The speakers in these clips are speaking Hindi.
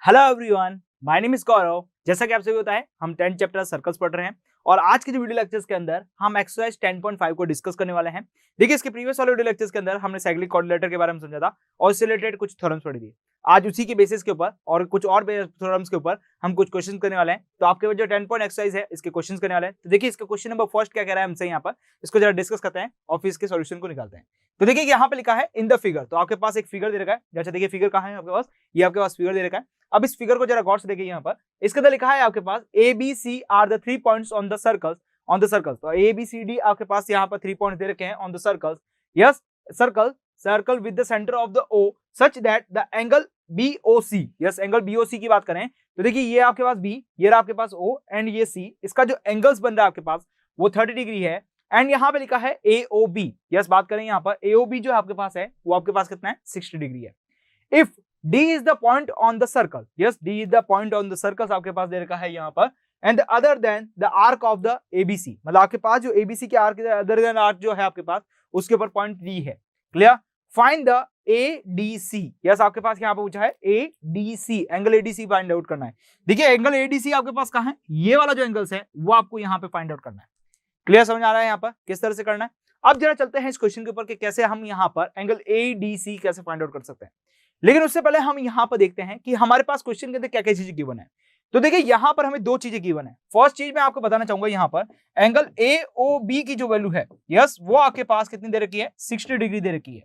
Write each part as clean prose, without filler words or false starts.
Hello everyone, my name is Gaurav. जैसा कि आप सभी होता है, हम 10th चैप्टर सर्कल्स पढ़ रहे हैं और आज के जो वीडियो लेक्चर्स के अंदर हम एक्सरसाइज 10.5 को डिस्कस करने वाले हैं। देखिए, इसके प्रीवियस वाले वीडियो लेक्चर्स के अंदर हमने साइक्लिक कोऑर्डिनेटर के बारे में समझा था और इससे रिलेटेड कुछ थ्योरम्स पढ़ी थी। आज उसी के बेसिस के ऊपर और कुछ और थ्योरम्स के ऊपर हम कुछ क्वेश्चन करने वाले हैं। तो आपके जो 10 पॉइंट एक्सरसाइज है, इसके क्वेश्चन करने वाले हैं। तो देखिए, इसका क्वेश्चन नंबर फर्स्ट क्या कह रहा है हमसे यहाँ पर, इसको जरा डिस्कस करते हैं और फिर इसके सॉल्यूशन को निकालते हैं। तो देखिए, यहाँ पे लिखा है इन द फिगर। तो आपके पास एक फिगर दे रखा है। जैसे देखिए, फिगर कहाँ है आपके पास, ये आपके पास फिगर दे रखा है। अब इस फिगर को जरा गौर से देखिए, यहाँ पर इसके अंदर लिखा है आपके पास A B C are the 3 points on the circles. तो ए बी सी डी आपके पास यहाँ पर 3 पॉइंट्स दे रखे हैं on the circles. Yes, circle with the center of the O such that the angle BOC, yes angle BOC की बात करें तो देखिए, ये आपके पास B, ये रहा आपके पास O एंड ये C। इसका जो एंगल्स बन रहा है आपके पास वो 30 डिग्री है। एंड यहाँ पे लिखा है AOB। यस, बात करें यहाँ पर AOB जो आपके पास है वो आपके पास कितना है, 60 डिग्री है। If D is the point on the circle, yes, D is the point on the circle आपके पास दे रखा है यहाँ पर। and other than the arc of the ABC, मतलब आपके पास जो ABC के आर्क, other than arc जो है आपके पास उसके ऊपर पॉइंट D है। Clear? Find the ADC। Yes, आपके पास यहाँ पे पूछा है ADC, angle ADC find out करना है। देखिए, एंगल ADC आपके पास कहाँ है, ये वाला जो एंगल्स है वो आपको यहाँ पे फाइंड आउट करना है। क्लियर, समझ आ रहा है यहाँ पर किस तरह से करना है। अब जरा चलते हैं इस क्वेश्चन के ऊपर कि कैसे हम यहाँ पर एंगल ADC कैसे फाइंड आउट कर सकते हैं। लेकिन उससे पहले हम यहाँ पर देखते हैं कि हमारे पास क्वेश्चन के अंदर क्या क्या चीजें गिवन है। तो देखिए, यहाँ पर हमें दो चीजें गिवन है। फर्स्ट चीज मैं आपको बताना चाहूंगा, यहाँ पर एंगल AOB की जो वैल्यू है, यस, वो आपके पास कितनी दे रखी है, 60 डिग्री दे रखी है।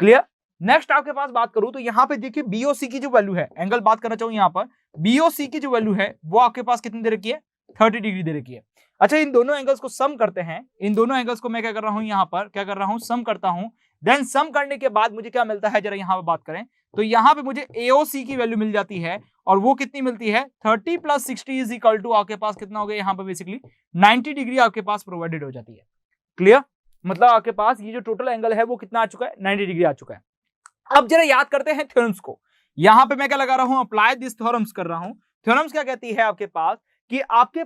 क्लियर? नेक्स्ट आपके पास बात करूं तो यहाँ पे देखिए BOC की जो वैल्यू है, एंगल बात करना चाहूँ यहाँ पर, BOC की जो वैल्यू है वो आपके पास कितनी दे रखी है, 30 डिग्री दे रखी है। अच्छा, इन दोनों एंगल्स को सम करते हैं। इन दोनों एंगल्स को मैं क्या कर रहा हूं, यहाँ पर क्या कर रहा हूं, सम करता हूं। देन सम करने के बाद मुझे क्या मिलता है, जरा यहाँ पर बात करें तो यहाँ पे मुझे AOC की वैल्यू मिल जाती है और वो कितनी मिलती है, 30 + 60 इज इक्वल टू आपके पास कितना हो गया, यहाँ पे बेसिकली 90 डिग्री आपके पास प्रोवाइडेड हो जाती है। क्लियर? मतलब आपके पास ये जो टोटल एंगल है वो कितना आ चुका है, 90 डिग्री आ चुका है। अब जरा याद करते हैं थ्योरम्स को। यहाँ पे मैं क्या लगा रहा हूँ, अप्लाई दिस थ्योरम्स कर रहा हूँ। थ्योरम्स क्या कहती है आपके पास कि आपके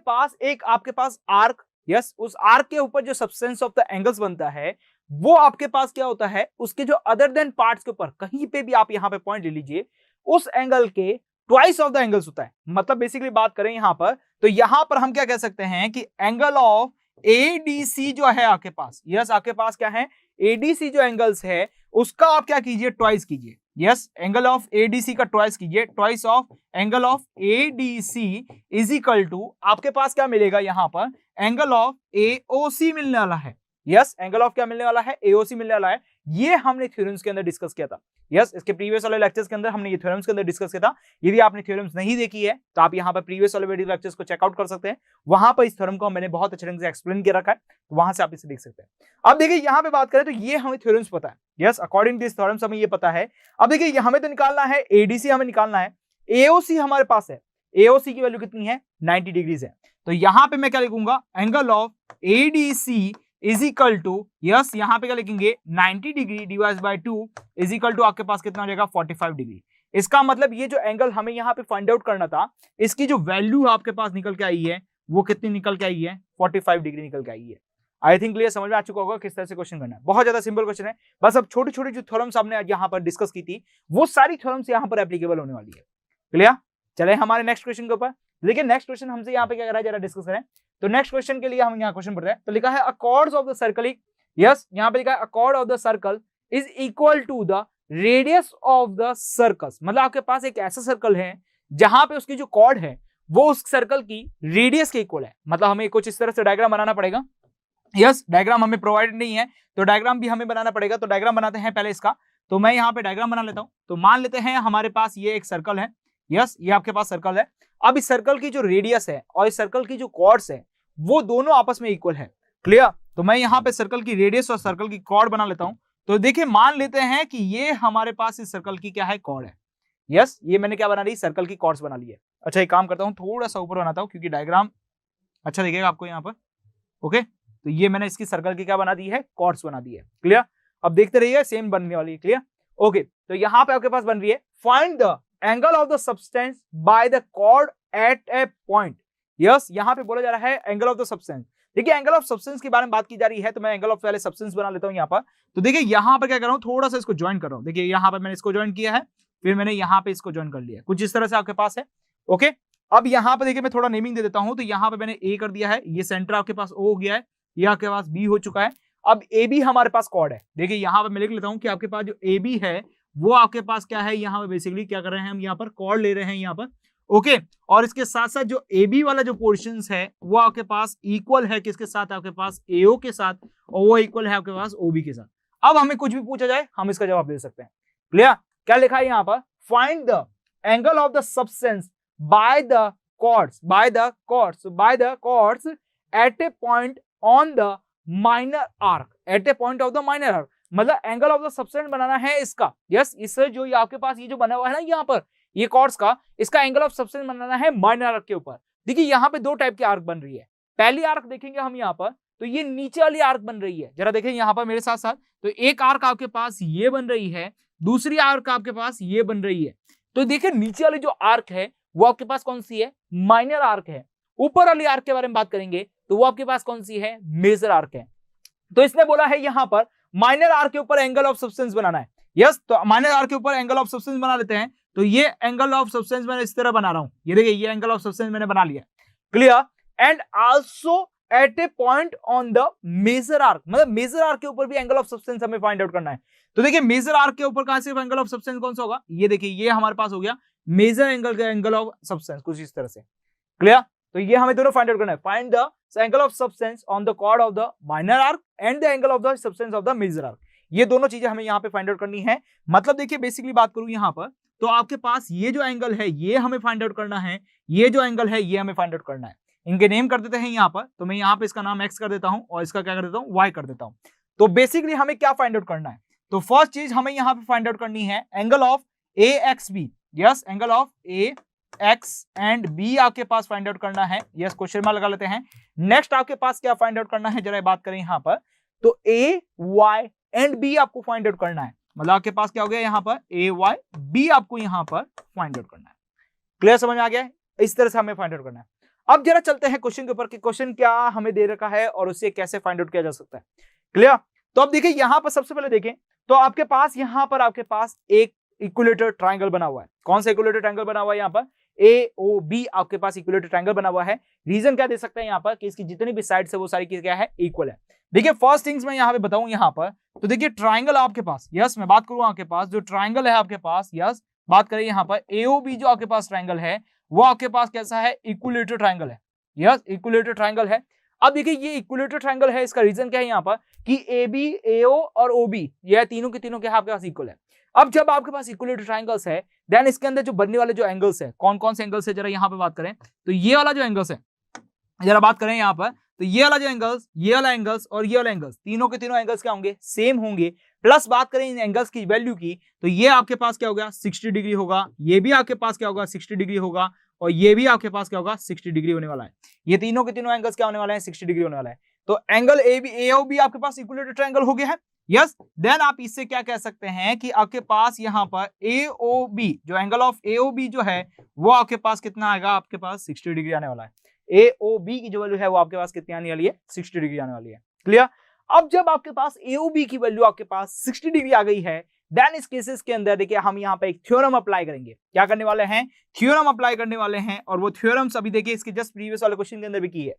पास आर्क, यस, उस आर्क के ऊपर जो सब्सटेंस ऑफ द एंगल्स बनता है वो आपके पास क्या होता है, उसके जो अदर देन पार्ट्स के ऊपर कहीं पे भी आप यहाँ पे पॉइंट ले लीजिए, उस एंगल के ट्वाइस ऑफ द एंगल्स होता है। मतलब बेसिकली बात करें यहाँ पर तो यहाँ पर हम क्या कह सकते हैं कि एंगल ऑफ ADC जो है आपके पास, यस, आपके पास क्या है, ADC जो एंगल्स है उसका आप क्या कीजिए, ट्वाइस कीजिए। यस, एंगल ऑफ ADC का ट्वाइस कीजिए। Twice of angle of ADC is equal to आपके पास क्या मिलेगा, यहाँ पर एंगल ऑफ AOC मिलने वाला है। यस, एंगल ऑफ क्या मिलने वाला है, AOC मिलने वाला है। ये हमने थ्योरम्स के अंदर डिस्कस किया था। यस, इसके प्रीवियस वाले लेक्चर्स के अंदर हमने ये थ्योरम्स के अंदर डिस्कस किया था। यदि आपने थ्योरम्स नहीं देखी है तो आप यहाँ पर प्रीवियस वाले वीडियो लेक्चर्स को चेकआउट कर सकते हैं। वहां पर इस थ्योरम को मैंने बहुत अच्छे ढंग से एक्सप्लेन किया रखा है, वहां से आप इसे देख सकते हैं। अब देखिए, यहाँ पे बात करें तो ये हमें थ्योरम्स पता है। Yes, according to this theorems हमें ये पता है। अब देखिए, हमें तो निकालना है ADC, हमें निकालना है। AOC हमारे पास है, AOC की वैल्यू कितनी है, 90 डिग्रीज है। तो यहाँ पे मैं क्या लिखूंगा, angle of ADC is equal to, yes, यहाँ पे क्या लिखेंगे, 90 degree divide by 2 is equal to आपके पास कितना हो जाएगा, 45 डिग्री। इसका मतलब ये जो एंगल हमें यहाँ पे फाइंड आउट करना था, इसकी जो वैल्यू आपके पास निकल के आई है वो कितनी निकल के आई है, 45 डिग्री निकल के आई है। आई थिंक क्लियर, समझ में आ चुका होगा किस तरह से क्वेश्चन करना है। बहुत ज्यादा सिंपल क्वेश्चन है। बस अब छोटी छोटी जो थ्योरम्स हमने यहाँ पर डिस्कस की थी वो सारी थ्योरम्स यहाँ पर एप्लीकेबल होने वाली है। क्लियर? चले हमारे नेक्स्ट क्वेश्चन के ऊपर। देखिए, नेक्स्ट क्वेश्चन हमसे यहाँ पे क्या कर रहा है, जरा डिस्कस करें। तो नेक्स्ट क्वेश्चन के लिए हम यहाँ क्वेश्चन पढ़ते हैं। तो लिखा है a chords of the circle, yes, यहाँ पे लिखा है a chord of the circle is equal to the radius of the circles. मतलब आपके पास एक ऐसा सर्कल है जहां पे उसकी जो कॉर्ड है वो उस सर्कल की रेडियस के इक्वल है। मतलब हमें कुछ इस तरह से डायग्राम बनाना पड़ेगा। यस, डायग्राम हमें प्रोवाइडेड नहीं है तो डायग्राम भी हमें बनाना पड़ेगा। तो डायग्राम बनाते हैं पहले इसका। तो मैं यहाँ पे डायग्राम बना लेता हूँ। तो मान लेते हैं हमारे पास ये एक सर्कल है। यस, ये आपके पास सर्कल है। अब इस सर्कल की जो रेडियस है और इस सर्कल की जो कॉर्ड्स है वो दोनों आपस में इक्वल है। क्लियर? तो मैं यहाँ पे सर्कल की रेडियस और सर्कल की कॉर्ड बना लेता हूं। तो देखिए, मान लेते हैं कि ये हमारे पास इस सर्कल की क्या है, कॉर्ड है। यस, ये मैंने क्या बना ली, सर्कल की कॉर्ड्स बना ली है। अच्छा, एक काम करता हूं, थोड़ा सा ऊपर बनाता हूं क्योंकि डायग्राम अच्छा दिखेगा आपको यहाँ पर। ओके, तो ये मैंने इसकी सर्कल की क्या बना दी है, कॉर्ड्स बना दी है। क्लियर? अब देखते रहिए, सेम बनने वाली है। क्लियर? ओके, तो यहाँ पे आपके पास बन रही है find the angle of the substance by the chord at a point. Yes, यहाँ पे बोला जा रहा है एंगल ऑफ द सब्सटेंस। देखिए, एंगल ऑफ सब्सटेंस के बारे में बात की जा रही है तो मैं एंगल ऑफ पहले सब्सटेंस बना लेता हूं यहाँ पर। तो देखिए, यहाँ पर क्या कर रहा हूँ, थोड़ा सा इसको ज्वाइन कर रहा हूँ। देखिए, यहाँ पर मैंने इसको ज्वाइन किया है फिर मैंने यहाँ पे इसको ज्वाइन कर लिया, कुछ इस तरह से आपके पास है। ओके, अब यहाँ पे देखिए मैं थोड़ा नेमिंग दे देता हूँ, तो यहाँ पे मैंने ए कर दिया है, ये सेंटर आपके पास ओ हो गया है, ये आपके पास बी हो चुका है। अब ए बी हमारे पास कॉर्ड है, देखिए यहाँ पे मैं लिख लेता हूँ कि आपके पास जो ए बी है वो आपके पास क्या है, यहाँ पे बेसिकली क्या कर रहे हैं हम, यहाँ पर कॉर्ड ले रहे हैं यहाँ पर। ओके, और इसके साथ साथ जो ए बी वाला जो पोर्शन है वो आपके पास इक्वल है किसके साथ, आपके पास एओ के साथ, और वो इक्वल है आपके पास ओबी के साथ। अब हमें कुछ भी पूछा जाए हम इसका जवाब दे सकते हैं। क्लियर? क्या लिखा है यहाँ पर, find the angle of the substance by the chords at a point on the minor arc, at a point of the minor arc, मतलब एंगल ऑफ द सब्सटेंस बनाना है इसका। यस, इससे जो ये आपके पास ये जो बना हुआ है ना यहाँ पर ये कॉर्ड्स का, इसका एंगल ऑफ सब्सटेंस बनाना है माइनर आर्क के ऊपर। देखिए यहाँ पे दो टाइप की आर्क बन रही है। पहली आर्क देखेंगे हम यहाँ पर, तो ये नीचे वाली आर्क बन रही है, जरा देखें यहाँ पर मेरे साथ साथ। तो एक आर्क आपके पास ये बन रही है, दूसरी आर्क आपके पास ये बन रही है। तो देखिए नीचे वाली जो आर्क है वो आपके पास कौन सी है, माइनर आर्क है। ऊपर वाली आर्क के बारे में बात करेंगे तो वो आपके पास कौन सी है, मेजर आर्क है। तो इसने बोला है यहां पर माइनर आर्क के ऊपर एंगल ऑफ सब्सटेंस बनाना है। यस, तो माइनर आर्क के ऊपर एंगल ऑफ सब्सटेंस बना लेते हैं। तो ये एंगल ऑफ सब्सटेंस मैं इस तरह बना रहा हूं, ये देखिए ये एंगल ऑफ सब्सटेंस मैंने बना लिया। Clear? And also at a point on the major arc, मतलब मेजर आर्क के ऊपर भी एंगल ऑफ सब्सटेंस हमें फाइंड आउट करना है। तो देखिए मेजर आर्क के ऊपर कहां से एंगल ऑफ सब्सटेंस कौन सा होगा, ये देखिए ये हमारे पास हो गया मेजर एंगल का एंगल ऑफ सब्सटेंस, कुछ इस तरह से। क्लियर? तो ये हमें दोनों फाइंड आउट करना है, find the angle of substance on the chord of the minor arc and the angle of the substance of the major arc. ये दोनों चीजें हमें यहाँ पे फाइंड आउट करनी है। मतलब देखिए बेसिकली बात करूं यहाँ पर, तो आपके पास ये जो एंगल है ये हमें फाइंड आउट करना है, ये जो एंगल है ये हमें फाइंड आउट करना है। इनके नेम कर देते हैं यहाँ पर, तो मैं यहाँ पे इसका नाम एक्स कर देता हूँ और इसका क्या कर देता हूँ, वाई कर देता हूँ। तो बेसिकली हमें क्या फाइंड आउट करना है, तो फर्स्ट चीज हमें यहाँ पे फाइंड आउट करनी है angle of A X B. Yes, angle of A X and B आपके पास फाइंड आउट करना है। यस, क्वेश्चन मार्क लगा लेते हैं। नेक्स्ट आपके पास क्या फाइंड आउट करना है, जरा बात करें यहाँ पर, तो ए वाई एंड बी आपको फाइंड आउट करना है। मतलब आपके पास क्या हो गया यहाँ पर, ए वाई बी आपको यहाँ पर फाइंड आउट करना है। क्लियर, समझ में आ गया? इस तरह से हमें फाइंड आउट करना है। अब जरा चलते हैं क्वेश्चन के ऊपर कि क्वेश्चन क्या हमें दे रखा है और उससे कैसे फाइंड आउट किया जा सकता है। क्लियर? तो अब देखिए यहाँ पर सबसे पहले देखें तो आपके पास यहाँ पर आपके पास एक इक्विलेटरल ट्रायंगल बना हुआ है। कौन सा इक्विलेटरल ट्रायंगल बना हुआ है यहाँ पर, ए ओ बी आपके पास इक्विलेटरल ट्रायंगल बना हुआ है। रीजन क्या दे सकते हैं यहाँ पर कि इसकी जितनी भी साइड्स है वो सारी क्या है, इक्वल है। देखिए फर्स्ट थिंग्स मैं यहाँ पे बताऊं यहाँ पर, तो देखिए ट्रायंगल आपके पास, यस मैं बात करूं आपके पास जो ट्रायंगल है आपके पास, यस बात करें यहाँ पर एओबी जो आपके पास ट्रायंगल है वो आपके पास कैसा है, इक्विलेटरल ट्रायंगल है। यस, इक्विलेटरल ट्रायंगल है। अब देखिए ये इक्विलेटरल ट्रायंगल है, इसका रीजन क्या है यहाँ पर कि ए बी एओ और ओबी ये तीनों के तीनों के आपके पास इक्वल है। अब जब आपके पास इक्विलेटरल ट्रायंगल्स है देन इसके अंदर जो बनने वाले जो एंगल्स है, कौन कौन से एंगल्स है जरा यहाँ पे बात करें, तो ये वाला जो एंगल्स है जरा बात करें यहाँ पर, तो ये वाला जो एंगल्स, ये वाला एंगल्स और ये वाला एंगल्स, तीनों के तीनों एंगल्स क्या होंगे, सेम होंगे। प्लस बात करें इन एंगल्स की वैल्यू की, तो ये आपके पास क्या होगा 60 डिग्री होगा, ये भी आपके पास क्या होगा 60 डिग्री होगा, और ये भी आपके पास क्या होगा 60 डिग्री होने वाला है। ये तीनों के तीनों एंगल्स क्या होने वाले हैं, 60 डिग्री होने वाला है। तो angle A B A O B आपके पास इक्विलेटरल ट्रायंगल हो गया है। यस, देन आप इससे क्या कह सकते हैं कि आपके पास यहाँ पर एओबी जो एंगल ऑफ एओबी जो है वो आपके पास कितना आएगा, आपके पास 60 डिग्री आने वाला है। एओबी की जो वैल्यू है वो आपके पास कितनी आने वाली है, 60 डिग्री आने वाली है। क्लियर? अब जब आपके पास एओबी की वैल्यू आपके पास 60 डिग्री आ गई है देन इस केसेस के अंदर देखिए हम यहाँ पे एक थ्योरम अप्लाई करेंगे। क्या करने वाले हैं, थ्योरम अप्लाई करने वाले हैं। और वो थ्योरम्स अभी देखिए इसके जस्ट प्रीवियस वाले क्वेश्चन के अंदर भी की है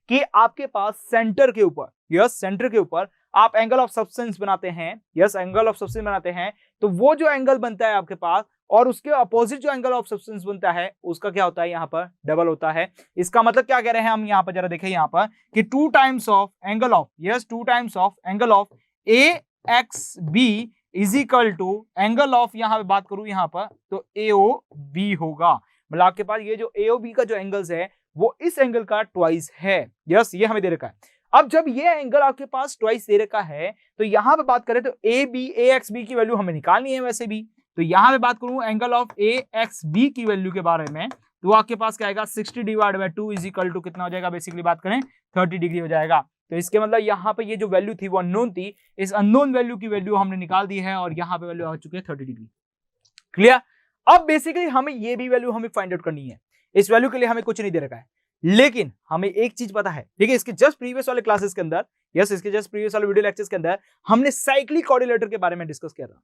कि आपके पास सेंटर के ऊपर, यस सेंटर के ऊपर आप एंगल ऑफ सब्सटेंस बनाते हैं, यस एंगल ऑफ सब्सटेंस बनाते हैं, तो वो जो एंगल बनता है आपके पास और उसके अपोजिट जो एंगल ऑफ सब्सटेंस बनता है उसका क्या होता है, यहाँ पर डबल होता है। इसका मतलब क्या कह रहे हैं हम यहाँ पर, जरा देखें यहाँ पर कि 2 times of angle of, yes 2 times of angle of A X B is equal to angle of, यहाँ पे बात करूं यहाँ पर तो एओ बी होगा। मतलब आपके पास ये जो एओ बी का जो एंगल्स है वो इस एंगल का ट्वाइस है। यस, ये हमें दे रखा है। अब जब ये एंगल आपके पास ट्वाइस दे रखा है तो यहाँ पे बात करें तो A B A X B की वैल्यू हमें निकालनी है वैसे भी, तो यहाँ पे बात करूं angle of A X B की वैल्यू के बारे में, तो आपके पास क्या आएगा 60 divide by 2 is equal to कितना हो जाएगा, बेसिकली बात करें 30 डिग्री हो जाएगा। तो इसके मतलब यहाँ पे ये जो वैल्यू थी वो अननोन थी, इस अननोन वैल्यू की वैल्यू हमने निकाल दी है और यहाँ पे वैल्यू आ चुकी है 30 डिग्री। क्लियर? अब बेसिकली हमें ये भी वैल्यू हमें फाइंड आउट करनी है। इस वैल्यू के लिए हमें कुछ नहीं दे रखा है, लेकिन हमें एक चीज पता है। देखिए इसके जस्ट प्रीवियस वाले क्लासेस के अंदर, यस इसके जस्ट प्रीवियस वाले वीडियो लेक्चर्स के अंदर हमने साइक्लिक कोऑर्डिनेटर के बारे में डिस्कस किया था।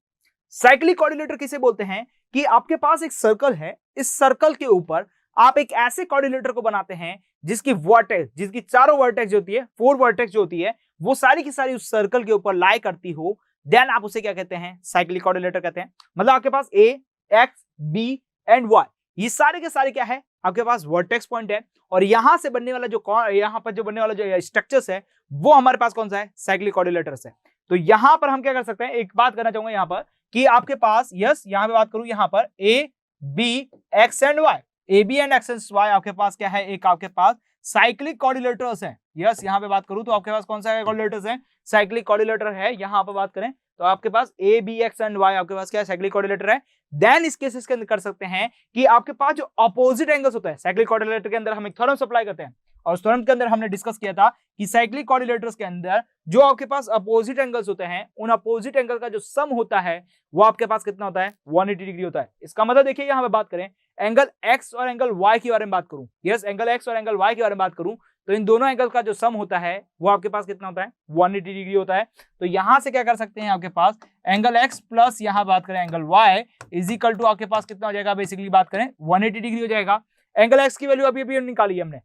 साइक्लिक कोऑर्डिनेटर किसे बोलते हैं कि आपके पास एक सर्कल है, इस सर्कल के ऊपर आप एक ऐसे कोऑर्डिनेटर को बनाते हैं जिसकी वर्टेक्स, जिसकी चारों वर्टेक्स जो होती है, 4 वर्टेक्स जो होती है, वो सारी की सारी उस सर्कल के ऊपर लाई करती हो, देन आप उसे क्या कहते हैं, साइक्लिक कोऑर्डिनेटर कहते हैं। मतलब आपके पास ए, एक्स, बी एंड वाई, ये सारे के सारे क्या है, आपके पास वर्टेक्स पॉइंट है, और यहां से बनने वाला जो यहां पर जो बनने वाला जो स्ट्रक्चर्स है वो हमारे पास कौन सा है, साइक्लिक कोऑर्डिनेटर्स है। तो यहां पर हम क्या कर सकते हैं, एक बात करना चाहूंगा यहां पर कि आपके पास यस, यहां पे बात करूं यहां पर A, B, X and Y, A B and X and Y आपके पास क्या है, एक आपके पास साइक्लिक कोऑर्डिनेटर्स है। यस, यहां पे बात करूं तो आपके पास कौन सा कोऑर्डिनेटर्स है, साइक्लिक कोऑर्डिनेटर है। यहां पर बात करें तो आपके पास A, B, X and Y आपके पास क्या है, साइक्लिक कोऑर्डिनेटर है। देन इस केसेस के अंदर कर सकते हैं कि आपके पास जो अपोजिट एंगल्स होता है, साइक्लिक कोऑर्डिनेटर के अंदर हम एक थ्योरम अप्लाई करते हैं, और उस थ्योरम के अंदर हमने डिस्कस किया था कि साइक्लिक कोऑर्डिनेटर्स के अंदर जो आपके पास अपोजिट एंगल्स होते हैं, उन अपोजिट एंगल का जो सम होता है वो आपके पास कितना होता है, 180 डिग्री होता है। इसका मतलब देखिए यहां पे बात करें एंगल एक्स और एंगल वाई के बारे में बात करूं, यस, एंगल एक्स और एंगल वाई के बारे में बात करूं, तो इन दोनों एंगल का जो सम होता है वो आपके पास कितना होता है, 180 डिग्री होता है। तो यहां से क्या कर सकते हैं, आपके पास एंगल एक्स प्लस यहां बात करें angle Y is equal to आपके पास कितना हो जाएगा, बेसिकली बात करें 180 डिग्री हो जाएगा। एंगल एक्स की वैल्यू अभी अभी निकाली है हमने,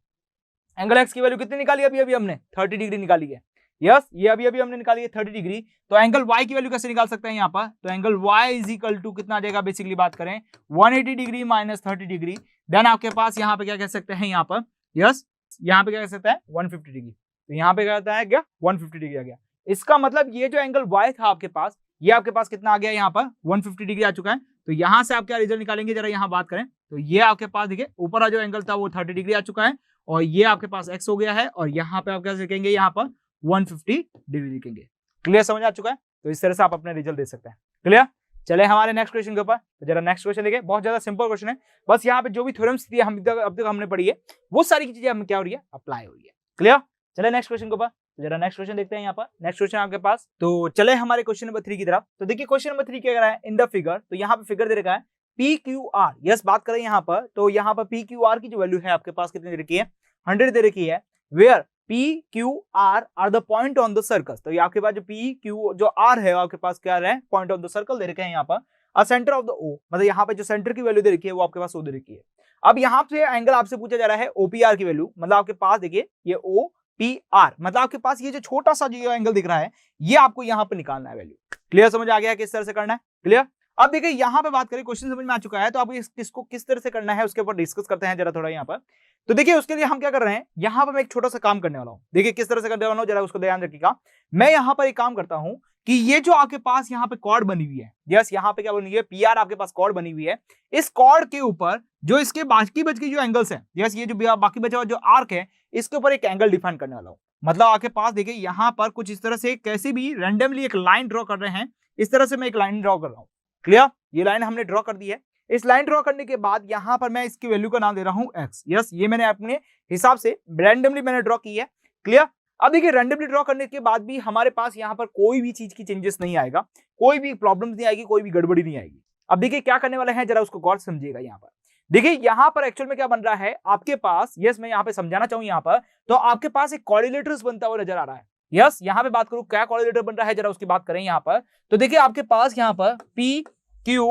एंगल एक्स की वैल्यू कितनी निकाली अभी अभी हमने, 30 डिग्री निकाली है। यस, ये अभी अभी हमने निकाली है 30 डिग्री। तो एंगल वाई की वैल्यू कैसे निकाल सकते हैं यहाँ पर, तो angle Y is equal to कितना आ जाएगा, बेसिकली बात करें 180 डिग्री माइनस 30 डिग्री। देन आपके पास यहाँ पे क्या कह सकते हैं, यहाँ पर यस, यहाँ पे क्या कह सकते हैं 150 डिग्री। तो यहाँ पे क्या होता है, क्या 150 डिग्री आ गया। इसका मतलब ये जो एंगल वाई था आपके पास, ये आपके पास कितना आ गया, यहाँ पर 150 डिग्री आ चुका है। तो यहाँ से आप क्या रिजल्ट निकालेंगे, जरा यहाँ बात करें तो ये आपके पास देखिए ऊपर जो एंगल था वो 30 डिग्री आ चुका है, और ये आपके पास x हो गया है, और यहाँ पे आप क्या लिखेंगे, यहाँ पर 150 डिग्री लिखेंगे। क्लियर, समझ आ चुका है। तो इस तरह से आप अपने रिजल्ट दे सकते हैं। क्लियर, चले हमारे नेक्स्ट क्वेश्चन के ऊपर। तो जरा नेक्स्ट क्वेश्चन देखिए, बहुत ज्यादा सिंपल क्वेश्चन है, बस यहाँ पे जो भी थ्योरम्स थी हम अब तक हमने पढ़ी है वो सारी चीजें हम क्या हो रही है, अप्लाई हो रही है। क्लियर, चले नेक्स्ट क्वेश्चन के ऊपर। तो जरा नेक्स्ट क्वेश्चन देखते हैं यहाँ पर। नेक्स्ट क्वेश्चन आपके पास, तो चले हमारे क्वेश्चन नंबर 3 की तरफ। तो देखिए क्वेश्चन नंबर 3 क्या कह रहा है, इन द फिगर, तो यहाँ पे फिगर दे रखा है पी क्यू आर। यस, बात करें यहाँ पर तो यहाँ पर पी क्यू आर की जो वैल्यू है आपके पास कितनी दे रखी है, 100 दे रखी है। Where P Q R are the point on the circle. तो ये आपके पास जो P Q जो R है आपके पास क्या है, पॉइंट ऑफ द सर्कल दे रखे हैं यहाँ पर। अ सेंटर ऑफ द O, मतलब यहाँ पे जो सेंटर की वैल्यू दे रखी है वो आपके पास O दे रखी है। अब यहाँ पे एंगल आपसे पूछा जा रहा है OPR की वैल्यू, मतलब आपके पास देखिए ये OPR, मतलब आपके पास ये जो छोटा सा जो एंगल दिख रहा है ये आपको यहाँ पे निकालना है वैल्यू। क्लियर, समझ आ गया किस तरह से करना है। क्लियर, अब देखिए यहाँ पे बात करें, क्वेश्चन समझ में आ चुका है, तो अब इसको किस तरह से करना है उसके ऊपर डिस्कस करते हैं जरा थोड़ा यहाँ पर। तो देखिए उसके लिए हम क्या कर रहे हैं, यहाँ पर मैं एक छोटा सा काम करने वाला हूँ। देखिए किस तरह से करने वाला हूँ, जरा उसको ध्यान रखिएगा। मैं यहाँ पर एक काम करता हूँ कि ये जो आपके पास यहाँ पे कॉर्ड बनी हुई है, यस, यहाँ पे क्या बनी हुई है, PR आपके पास कॉर्ड बनी हुई है। इस कॉर्ड के ऊपर जो इसके बाकी बच के जो एंगल्स हैं, यस, ये जो बाकी बचा हुआ जो आर्क है, इसके ऊपर एक एंगल डिफाइन करने वाला हूँ। मतलब आपके पास देखिए यहाँ पर कुछ इस तरह से कैसे भी रैंडमली एक लाइन ड्रॉ कर रहे हैं, इस तरह से मैं एक लाइन ड्रॉ कर रहा हूँ। क्लियर, ये लाइन हमने ड्रॉ कर दी है। इस लाइन ड्रॉ करने के बाद यहाँ पर मैं इसकी वैल्यू का नाम दे रहा हूँ x। यस, ये मैंने अपने हिसाब से रैंडमली मैंने ड्रॉ की है। क्लियर, अब देखिए रैंडमली ड्रॉ करने के बाद भी हमारे पास यहाँ पर कोई भी चीज की चेंजेस नहीं आएगा, कोई भी प्रॉब्लम नहीं आएगी, कोई भी गड़बड़ी नहीं आएगी। अब देखिए क्या करने वाले हैं, जरा उसको गौर से समझिएगा। यहाँ पर देखिए यहाँ पर एक्चुअल में क्या बन रहा है आपके पास, यस, मैं यहाँ पे समझाना चाहूँ यहाँ पर, तो आपके पास एक कोऑर्डिनेटर्स बनता हुआ नजर आ रहा है। यस, यहाँ पे बात करूं क्या कोऑर्डिनेटर बन रहा है, जरा उसकी बात करें यहाँ पर। तो देखिए आपके पास यहाँ पर P Q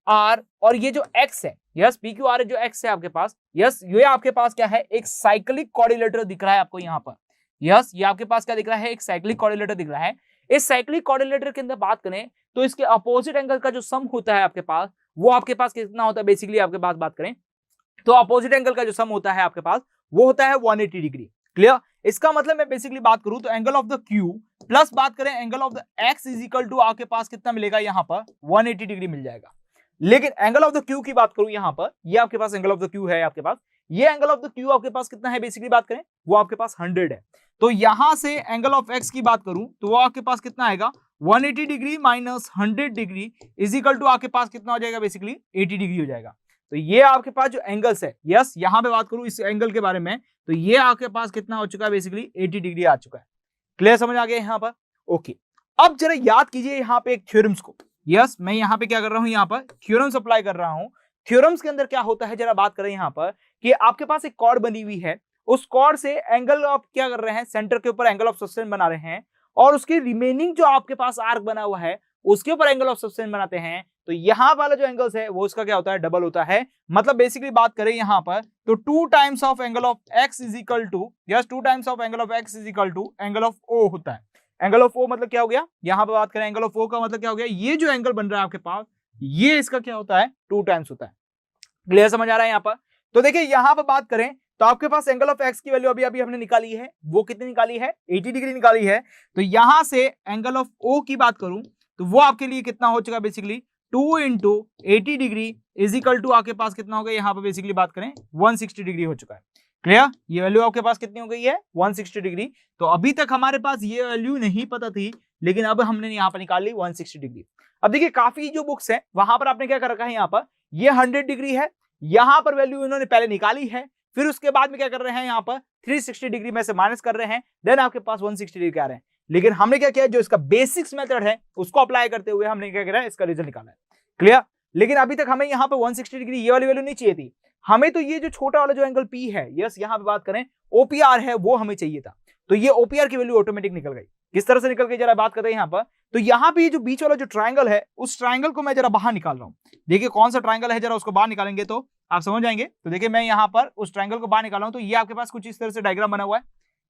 R और ये जो X है, यस, P Q R जो X है आपके पास, यस, ये आपके पास क्या है, एक साइक्लिक कोऑर्डिनेटर दिख रहा है आपको यहाँ पर। यस, ये आपके पास क्या दिख रहा है, एक साइक्लिक कोऑर्डिनेटर दिख रहा है। इस साइक्लिक कोऑर्डिनेटर के अंदर बात करें तो इसके अपोजिट एंगल का जो सम होता है आपके पास, वो आपके पास कितना होता है, बेसिकली आपके पास बात करें तो अपोजिट एंगल का जो सम होता है आपके पास वो होता है 180 डिग्री। क्लियर, इसका मतलब मैं बेसिकली बात करूं तो angle of the Q plus बात करें angle of the X is equal to आपके पास कितना मिलेगा, यहाँ पर 180 डिग्री मिल जाएगा। लेकिन एंगल ऑफ द Q की बात करूं यहाँ पर, ये आपके पास एंगल ऑफ द Q है आपके पास, ये एंगल ऑफ द Q आपके पास कितना है, बेसिकली बात करें वो आपके पास 100 है। तो यहां से एंगल ऑफ X की बात करूं तो वो आपके पास कितना आएगा, 180 degree minus 100 degree is equal to आपके पास कितना हो जाएगा, बेसिकली 80 डिग्री हो जाएगा। तो ये आपके पास जो एंगल्स है, यस, यहां पे बात करूं इस एंगल के बारे में, तो ये आपके पास कितना हो चुका है, बेसिकली 80 डिग्री आ चुका है। क्लियर, समझ आ गया यहाँ पर। ओके, अब जरा याद कीजिए यहाँ पे एक थ्योरम्स को। यस, मैं यहाँ पे क्या कर रहा हूँ, यहाँ पर थ्योरम्स अप्लाई कर रहा हूँ। थ्योरम्स के अंदर क्या होता है, जरा बात करें यहाँ पर कि आपके पास एक कॉर्ड बनी हुई है, उस कॉर्ड से एंगल ऑफ क्या कर रहे हैं, सेंटर के ऊपर एंगल ऑफ सस्टेन बना रहे हैं, और उसके रिमेनिंग जो आपके पास आर्क बना हुआ है उसके ऊपर एंगल ऑफ सब्सटेंस बनाते हैं तो यहाँ वाला जो एंगल्स है वो उसका क्या होता है, डबल होता है। मतलब बेसिकली बात करें यहाँ पर तो 2 times of angle of x is equal to, yes 2 times of angle of x is equal to angle of O होता है। एंगल ऑफ O मतलब क्या हो गया, यहाँ पर बात करें एंगल ऑफ O का मतलब क्या हो गया, ये जो एंगल बन रहा है आपके पास ये इसका क्या होता है, 2 टाइम्स होता है। क्लियर समझ आ रहा है यहाँ पर। तो देखिए यहाँ पर बात करें तो आपके पास एंगल ऑफ x की वैल्यू अभी अभी हमने निकाली है, वो कितनी निकाली है, 80 डिग्री निकाली है। तो यहां से एंगल ऑफ O की बात करूं तो वो आपके लिए कितना हो चुका है, basically 2 into 80 degree is equal to आपके पास कितना हो गया, यहाँ पर बेसिकली बात करें 160 डिग्री हो चुका है। क्लियर, ये वैल्यू आपके पास कितनी हो गई है, 160 डिग्री। तो अभी तक हमारे पास ये वैल्यू नहीं पता थी, लेकिन अब हमने यहाँ पर निकाल ली 160 डिग्री। अब देखिए काफी जो बुक्स है वहां पर आपने क्या कर रखा है, यहाँ पर ये 100 डिग्री है, यहाँ पर वैल्यू इन्होंने पहले निकाली है, फिर उसके बाद में क्या कर रहे हैं, यहाँ पर 360 डिग्री में से माइनस कर रहे हैं, देन आपके पास 160 डिग्री आ रहे हैं। लेकिन हमने क्या किया, जो इसका बेसिक्स मेथड है उसको अप्लाई करते हुए हमने क्या किया, इसका रिजल्ट निकाला है। क्लियर, लेकिन अभी तक हमें यहाँ पे 160 डिग्री ये वाली वैल्यू नहीं चाहिए थी, हमें तो ये जो छोटा वाला जो एंगल P है, यस यहाँ पे बात करें OPR है, वो हमें चाहिए था। तो ये OPR की वैल्यू ऑटोमेटिक निकल गई। किस तरह से निकल गई जरा बात करते हैं यहाँ पर। तो यहाँ पे जो बीच वाला जो ट्राइंगल है उस ट्राइंगल को मैं जरा बाहर निकाल रहा हूँ। देखिए कौन सा ट्राइंगल है, जरा उसको बाहर निकालेंगे तो आप समझ जाएंगे। तो देखिए मैं यहाँ पर उस ट्राइंगल को बाहर निकाला हूँ, तो ये आपके पास कुछ इस तरह से डायग्राम बना हुआ है।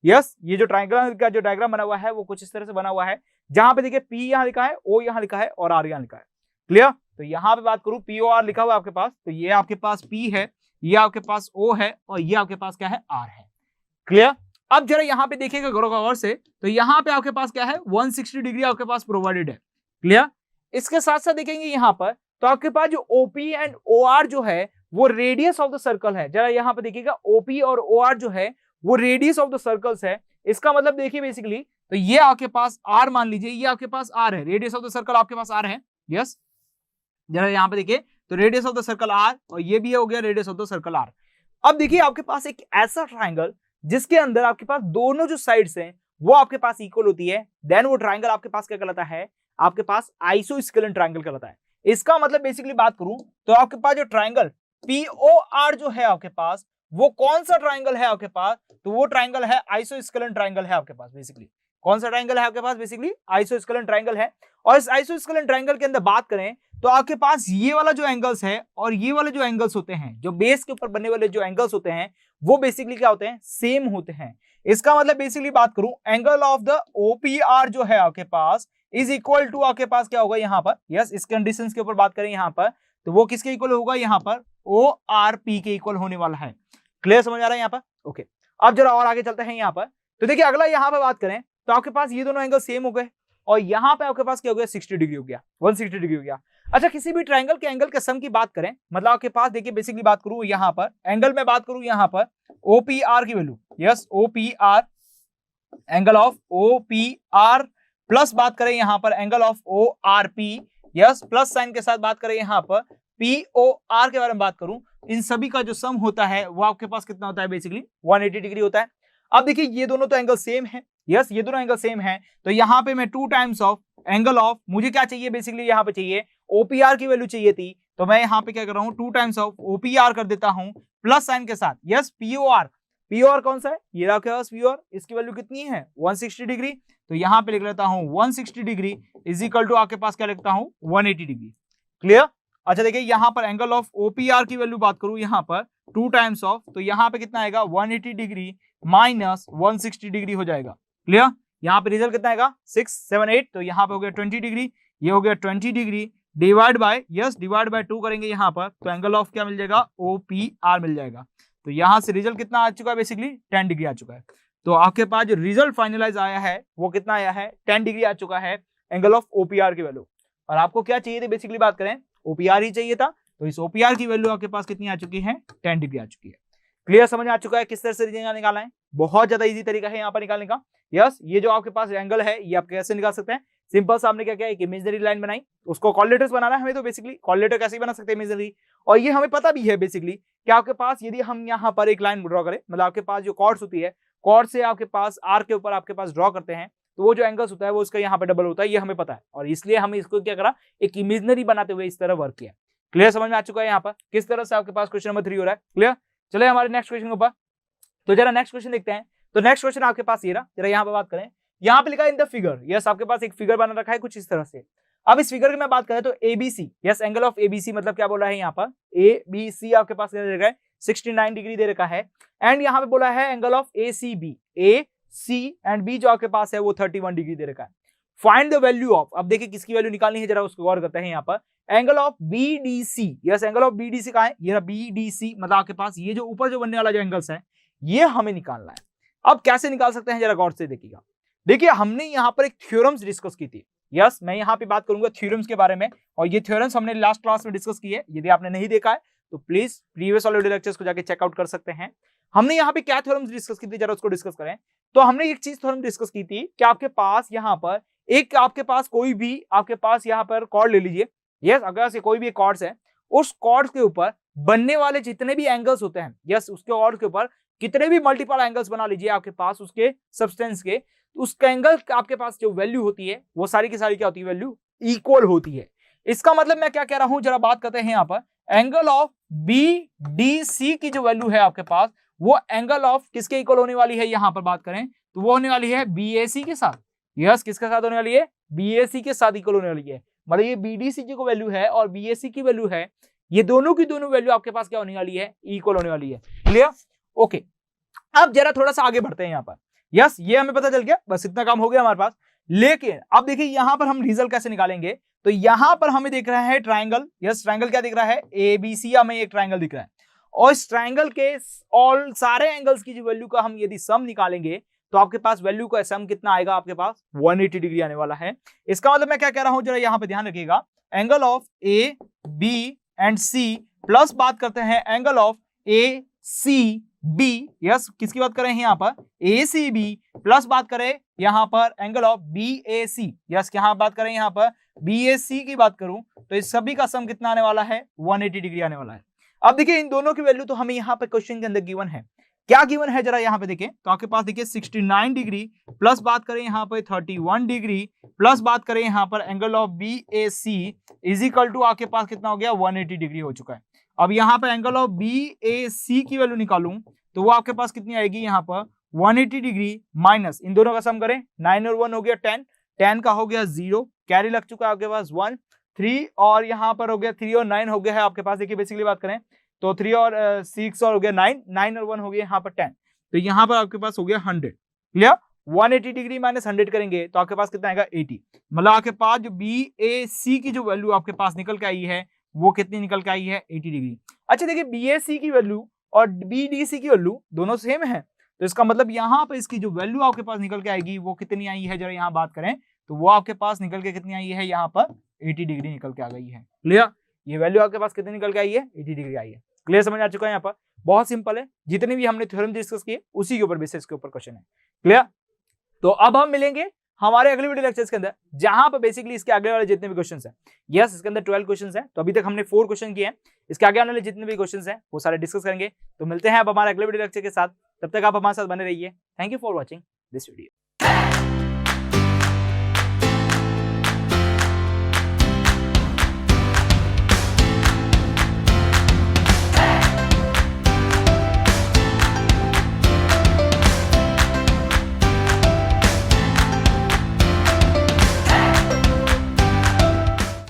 यस, ये जो ट्राइंगल का जो डायग्राम बना हुआ है वो कुछ इस तरह से बना हुआ है, जहां पे देखिए P यहाँ लिखा है, O यहाँ लिखा है और R यहाँ लिखा है। क्लियर, तो यहाँ पे बात करूं POR लिखा हुआ है आपके पास, तो ये आपके पास P है, ये आपके पास O है और ये आपके पास क्या है, R है। क्लियर, अब जरा यहाँ पे देखिएगा गौर से, तो यहाँ पे आपके पास क्या है, 160 डिग्री आपके पास प्रोवाइडेड है। क्लियर, इसके साथ साथ देखेंगे यहाँ पर तो आपके पास जो OP एंड OR जो है वो रेडियस ऑफ द सर्कल है। जरा यहाँ पे देखिएगा OP और OR जो है वो रेडियस ऑफ द सर्कल्स है। इसका मतलब देखिए बेसिकली तो ये आपके पास R मान लीजिए, ये आपके पास R है, रेडियस ऑफ द सर्कल आपके पास R है। यस, जरा यहाँ पे देखिए तो radius of the circle R और ये भी हो गया radius of the circle R। अब देखिए आपके पास एक ऐसा ट्राइंगल जिसके अंदर आपके पास दोनों जो साइड्स हैं वो आपके पास इक्वल होती है, देन वो ट्राइंगल आपके पास क्या कहलाता है, आपके पास आइसोस्केलेन ट्राइंगल कहलाता है। इसका मतलब बेसिकली बात करूं तो आपके पास जो ट्राइंगल POR जो है आपके पास वो कौन सा ट्राइंगल है आपके पास, तो वो ट्राइंगल है आइसोस्केलेन ट्राइंगल है आपके पास। बेसिकली कौन सा ट्राइंगल है आपके पास, बेसिकली आइसोस्केलेन ट्राइंगल है। और इस आइसोस्केलेन ट्राइंगल के अंदर बात करें तो आपके पास ये वाला जो एंगल्स है और ये वाले जो एंगल्स होते हैं, जो बेस के ऊपर बनने वाले जो एंगल्स होते हैं वो बेसिकली क्या होते हैं, सेम होते हैं। इसका मतलब बेसिकली बात करूं एंगल ऑफ द OPR जो है आपके पास इज इक्वल टू आपके पास क्या होगा यहाँ पर, यस इस कंडीशंस के ऊपर बात करें यहाँ पर तो वो किसके इक्वल होगा, यहाँ पर ORP के इक्वल होने वाला है। क्लियर समझ आ रहा है यहाँ पर, ओके। अब जरा और आगे चलते हैं यहाँ पर, तो देखिए अगला यहाँ पर बात करें तो आपके पास ये दोनों एंगल सेम हो गए और यहाँ पे आपके पास क्या हो गया, 60 डिग्री हो गया, 160 डिग्री हो गया। अच्छा, किसी भी ट्राइंगल के एंगल के सम की बात करें, मतलब आपके पास देखिए बेसिकली बात करूं यहाँ पर एंगल में बात करूं यहाँ पर OPR की value, yes OPR angle of OPR plus बात करें यहाँ पर angle of ORP, yes plus sign के साथ बात करें यहाँ पर POR के बारे में बात करूं, इन सभी का जो सम होता है वो आपके पास कितना होता है, बेसिकली 180 डिग्री होता है। अब देखिए ये दोनों तो एंगल सेम है, यस ये दोनों एंगल सेम है, तो यहाँ पे मैं 2 टाइम्स ऑफ एंगल ऑफ, मुझे क्या चाहिए बेसिकली यहाँ पे चाहिए OPR की वैल्यू चाहिए थी, तो मैं यहाँ पे क्या कर रहा हूँ 2 टाइम्स ऑफ OPR कर देता हूँ प्लस साइन के साथ, यस POR कौन सा है, ये आपके पास POR, इसकी वैल्यू कितनी है 160 डिग्री, तो यहाँ पे लिख लेता हूँ 160 डिग्री इज इक्वल टू आपके पास क्या लिखता हूँ 180 डिग्री। क्लियर, अच्छा देखिए यहाँ पर एंगल ऑफ OPR की वैल्यू बात करूं यहाँ पर 2 टाइम्स ऑफ, तो यहाँ पे कितना आएगा 180 डिग्री माइनस 160 डिग्री हो जाएगा। क्लियर, यहाँ पे रिजल्ट कितना आएगा 6 7 8, तो यहाँ पे हो गया 20 डिग्री, ये हो गया 20 degree divide bye, yes divide by 2 करेंगे यहाँ पर तो एंगल ऑफ क्या मिल जाएगा OPR मिल जाएगा। तो यहाँ से रिजल्ट कितना आ चुका है, बेसिकली 10 डिग्री आ चुका है। तो आपके पास जो रिजल्ट फाइनलाइज आया है वो कितना आया है, 10 डिग्री आ चुका है एंगल ऑफ OPR की वैल्यू। और आपको क्या चाहिए थी, बेसिकली बात करें OPR ही चाहिए था, तो इस OPR की वैल्यू आपके पास कितनी आ चुकी है, 10 डिग्री आ चुकी है। क्लियर समझ आ चुका है किस तरह से रिजल्ट निकालना है, बहुत ज्यादा इजी तरीका है यहाँ पर निकालने का। यस, ये जो आपके पास एंगल है ये आप कैसे निकाल सकते हैं, सिंपल सा आपने क्या किया, एक इमेजिनरी लाइन बनाई, उसको कॉर्डिनेटर्स बनाना है हमें, तो बेसिकली कॉर्डिनेटर कैसे बना सकते हैं इमेजिनरी, और ये हमें पता भी है बेसिकली कि आपके पास यदि हम यहाँ पर एक लाइन ड्रॉ करें, मतलब आपके पास जो कॉर्ड्स होती है, कॉर्ड से आपके पास आर के ऊपर आपके पास ड्रॉ करते हैं, तो वो जो एंगल्स होता है वो उसका यहाँ पे डबल होता है, ये हमें पता है, और इसलिए हमें इसको क्या करा, एक इमेजिनरी बनाते हुए इस तरह वर्क किया। क्लियर समझ में आ चुका है यहाँ पर किस तरह से आपके पास क्वेश्चन नंबर 3 हो रहा है। क्लियर, चले हमारे नेक्स्ट क्वेश्चन के ऊपर, तो जरा नेक्स्ट क्वेश्चन देखते हैं। तो नेक्स्ट क्वेश्चन आपके पास ये रहा, जरा यहाँ पे बात करें, यहाँ पे लिखा है इन द फिगर, यस आपके पास एक फिगर बना रखा है कुछ इस तरह से। अब इस फिगर की मैं बात करें तो ABC, yes angle of ABC मतलब क्या बोला है यहाँ पर, एबीसी आपके पास क्या दे रखा है 69 डिग्री दे रखा है। एंड यहाँ पे बोला है angle of A C B, A C and B जो आपके पास है वो 31 डिग्री दे रखा है। फाइंड द वैल्यू ऑफ, अब देखिए किसकी वैल्यू निकालनी है, जरा उसको गौर करते हैं यहाँ पर। Angle of BDC, yes angle of BDC कहाँ है, ये बीडीसी मतलब आपके पास ये जो ऊपर जो बनने वाला जो एंगल्स है ये हमें निकालना है। अब कैसे निकाल सकते हैं जरा गौर से देखिएगा। देखिए हमने यहाँ पर एक थ्योरम्स डिस्कस की थी, यस मैं यहाँ पे बात करूंगा थ्योरम्स के बारे में, और ये थ्योरम्स हमने लास्ट क्लास में डिस्कस की है। यदि आपने नहीं देखा है तो प्लीज प्रीवियस वाले लेक्चर्स को जाके चेकआउट कर सकते हैं। हमने यहाँ पे क्या थ्योरम्स डिस्कस की थी, जरा उसको डिस्कस करें। तो हमने एक चीज थ्योरम डिस्कस की थी कि आपके पास यहाँ पर एक आपके पास कोई भी आपके पास यहाँ पर कॉर्ड ले लीजिए, यस अगर से कोई भी कॉर्ड्स है, उस कॉर्ड्स के ऊपर बनने वाले जितने भी एंगल्स होते हैं, यस उसके कॉर्ड के ऊपर कितने भी मल्टीपल एंगल्स बना लीजिए आपके पास उसके सब्सटेंस के, उसका एंगल आपके पास जो वैल्यू होती है वो सारी की सारी क्या होती है, वैल्यू इक्वल होती है। इसका मतलब मैं क्या कह रहा हूं, जरा बात करते हैं यहाँ पर। Angle of B D C की जो वैल्यू है आपके पास वो एंगल ऑफ किसके इक्वल होने वाली है, यहाँ पर बात करें तो वो होने वाली है बीएसी के साथ। यस किसके साथ होने वाली है, बीएसी के साथ इक्वल होने वाली है। मतलब ये बीडीसी की जो वैल्यू है और बीएसी की वैल्यू है, ये दोनों की दोनों वैल्यू आपके पास क्या होने वाली है, इक्वल होने वाली है। Clear, okay. अब जरा थोड़ा सा आगे बढ़ते हैं यहाँ पर। यस ये हमें पता चल गया, बस इतना काम हो गया हमारे पास। लेकिन अब देखिए यहां पर हम रिजल्ट कैसे निकालेंगे। तो यहां पर हमें दिख रहा है ट्राइंगल, यस ट्राइंगल क्या दिख रहा है, एबीसी हमें एक ट्राइंगल दिख रहा है, और इस ट्राइंगल के ऑल सारे एंगल्स की जो वैल्यू का हम यदि सम निकालेंगे तो आपके पास वैल्यू का सम कितना आएगा, आपके पास 180 डिग्री आने वाला है। इसका मतलब मैं क्या कह रहा हूं, जरा यहां पर ध्यान रखिएगा। Angle of A B and C plus बात करते हैं angle of A C B, yes किसकी बात करें यहाँ पर, ए सी बी प्लस बात करें यहाँ पर angle of B A C, yes यहाँ बात करें यहाँ पर बी ए सी की बात करूं तो इस सभी का सम कितना आने वाला है, 180 डिग्री आने वाला है। अब देखिए इन दोनों की वैल्यू तो हमें यहाँ पे क्वेश्चन के अंदर गिवन है, क्या गिवन है जरा यहाँ पे देखिए। तो आपके पास देखिए 69 डिग्री प्लस बात करें यहाँ पर 31 डिग्री प्लस बात करें यहाँ पर angle of B A C is equal to आपके पास कितना हो गया, 180 डिग्री हो चुका है। अब यहाँ पर एंगल ऑफ बी ए सी की वैल्यू निकालूं तो वो आपके पास कितनी आएगी, यहाँ पर 180 डिग्री माइनस इन दोनों का सम करें, 9 और 1 हो गया 10, 10 का हो गया 0, कैरी लग चुका है आपके पास 1, 3 और यहाँ पर हो गया 3 और 9 हो गया है आपके पास। देखिए बेसिकली बात करें तो 3 और 6 और हो गया 9, 9 और 1 हो गया यहाँ पर 10, तो यहाँ पर आपके पास हो गया 100। क्लियर, 180 डिग्री माइनस 100 करेंगे तो आपके पास कितना आएगा 80। मतलब आपके पास जो बी ए सी की जो वैल्यू आपके पास निकल के आई है वो कितनी निकल के आई है, 80 डिग्री। अच्छा देखिए बी ए सी की वैल्यू और बीडीसी की वैल्यू दोनों सेम है, तो इसका मतलब यहाँ पे इसकी जो वैल्यू आपके पास निकल के आएगी वो कितनी आई है, जरा यहाँ बात करें तो वो आपके पास निकल के कितनी आई है, यहाँ पर 80 डिग्री निकल के आ गई है। क्लियर, ये वैल्यू आपके पास कितनी निकल के आई है, 80 डिग्री आई है। क्लियर, समझ आ चुका है। यहाँ पर बहुत सिंपल है, जितने भी हमने थ्योरम डिस्कस किए उसी के ऊपर बेसिस के ऊपर क्वेश्चन है। क्लियर, तो अब हम मिलेंगे हमारे अगले वीडियो लेक्चर्स के अंदर जहां पर बेसिकली इसके आगे वाले जितने भी क्वेश्चंस हैं, यस इसके अंदर 12 क्वेश्चंस हैं, तो अभी तक हमने 4 क्वेश्चन किए हैं, इसके आगे आने वाले जितने भी क्वेश्चंस हैं वो सारे डिस्कस करेंगे। तो मिलते हैं अब हमारे अगले वीडियो लेक्चर के साथ, तब तक आप हमारे साथ बने रहिए। Thank you for watching this video.